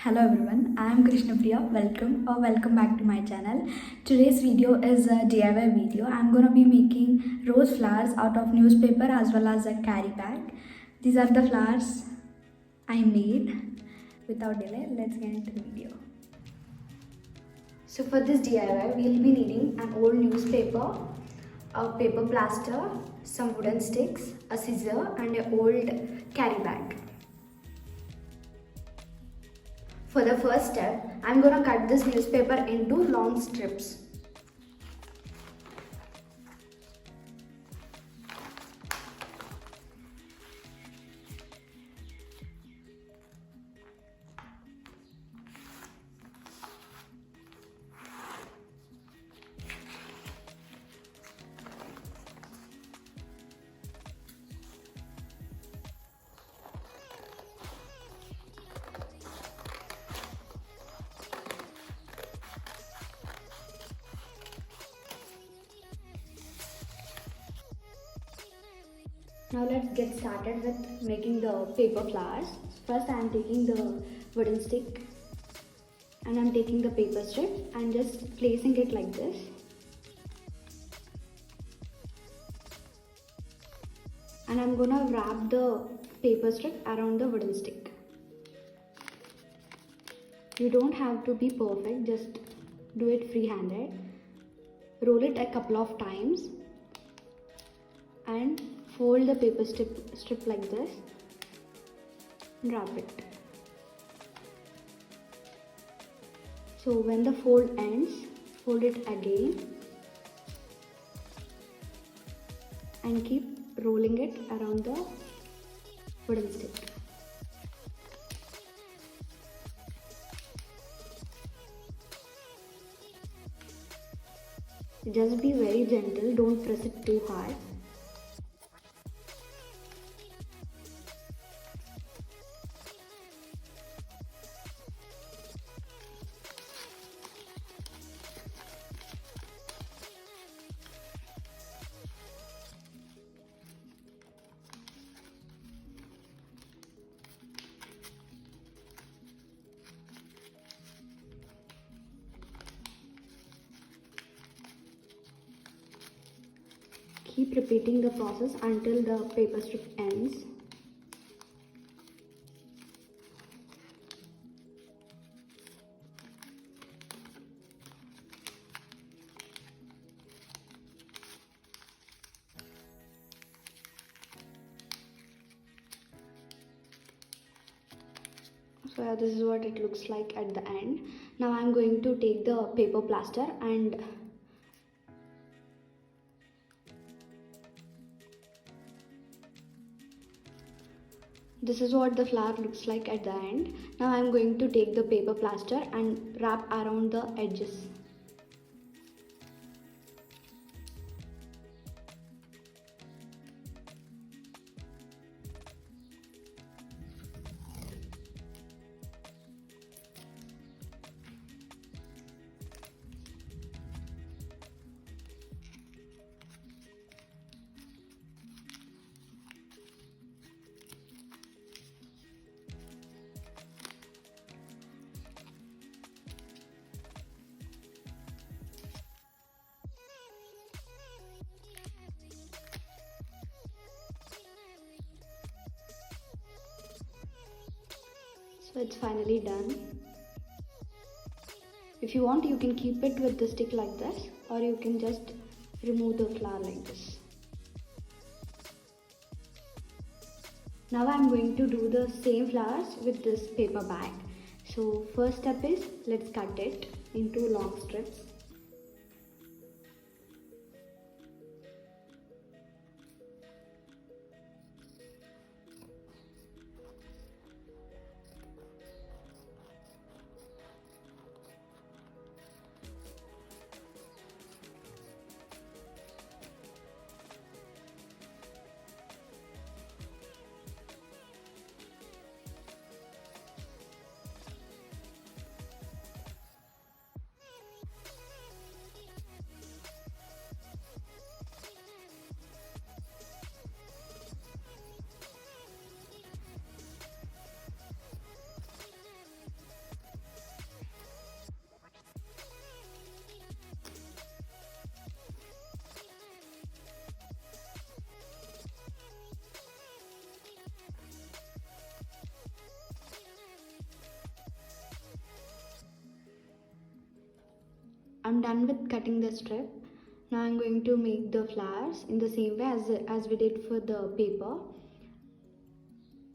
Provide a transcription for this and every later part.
Hello everyone, I am Krishnapriya. Welcome back to my channel. Today's video is a DIY video. I'm gonna be making rose flowers out of newspaper as well as a carry bag. These are the flowers I made. Without delay, let's get into the video. So for this DIY, we'll be needing an old newspaper, a paper plaster, some wooden sticks, a scissor and an old carry bag. For the first step, I'm going to cut this newspaper into long strips. Now let's get started with making the paper flowers. First I am taking the wooden stick and I am taking the paper strip and just placing it like this. And I'm gonna wrap the paper strip around the wooden stick. You don't have to be perfect, just do it free-handed. Roll it a couple of times and fold the paper strip like this and wrap it. So when the fold ends, fold it again and keep rolling it around the wooden stick. Just be very gentle, don't press it too hard. Keep repeating the process until the paper strip ends. So this is what it looks like at the end. Now I am going to take the paper plaster and this is what the flower looks like at the end. Now I am going to take the paper plaster and wrap around the edges. So it's finally done. If you want, you can keep it with the stick like this, or you can just remove the flower like this. Now I'm going to do the same flowers with this paper bag. So first step is, let's cut it into long strips. I'm done with cutting the strip. Now I'm going to make the flowers in the same way as we did for the paper.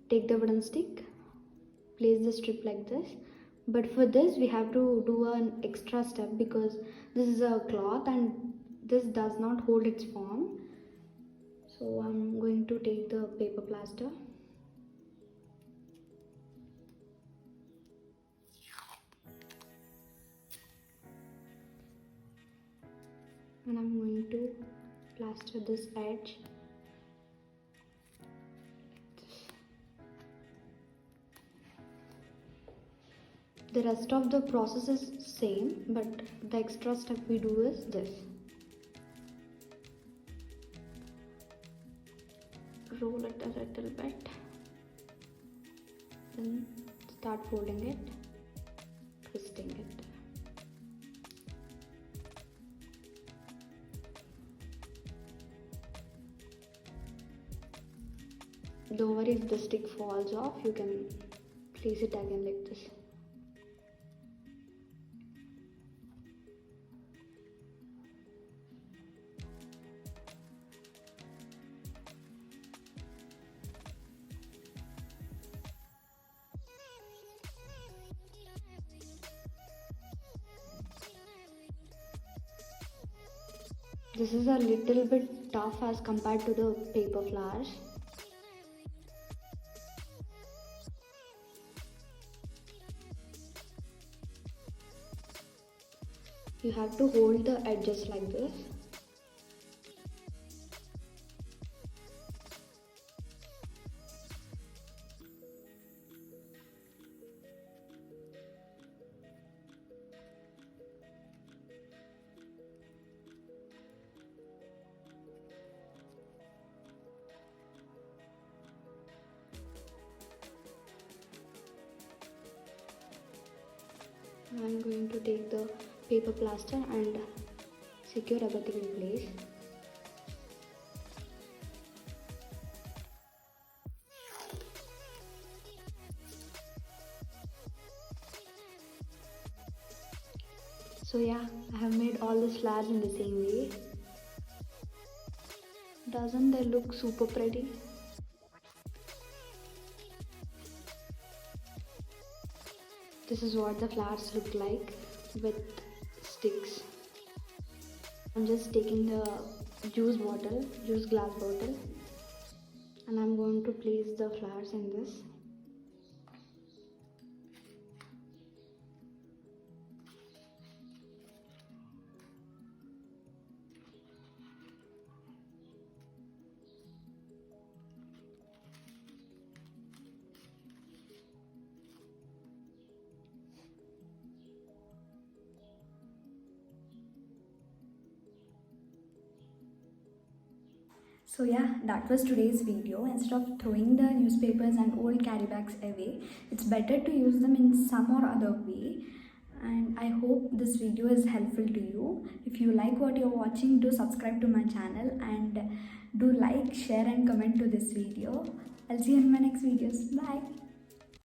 Take the wooden stick, place the strip like this. But for this we have to do an extra step because this is a cloth and this does not hold its form. So I'm going to take the paper plaster. And I'm going to plaster this edge. The rest of the process is same, but the extra step we do is this. Roll it a little bit, then start folding it, twisting it. Don't worry if the stick falls off, you can place it again like this. This is a little bit tough as compared to the paper flowers. You have to hold the edges like this. I'm going to take the paper plaster and secure everything in place. So yeah, I have made all the flowers in the same way. Doesn't they look super pretty? This is what the flowers look like with sticks. I'm just taking the juice glass bottle, and I'm going to place the flowers in this. So yeah, that was today's video. Instead of throwing the newspapers and old carry bags away, it's better to use them in some or other way. And I hope this video is helpful to you. If you like what you're watching, do subscribe to my channel and do like, share and comment to this video. I'll see you in my next videos. Bye.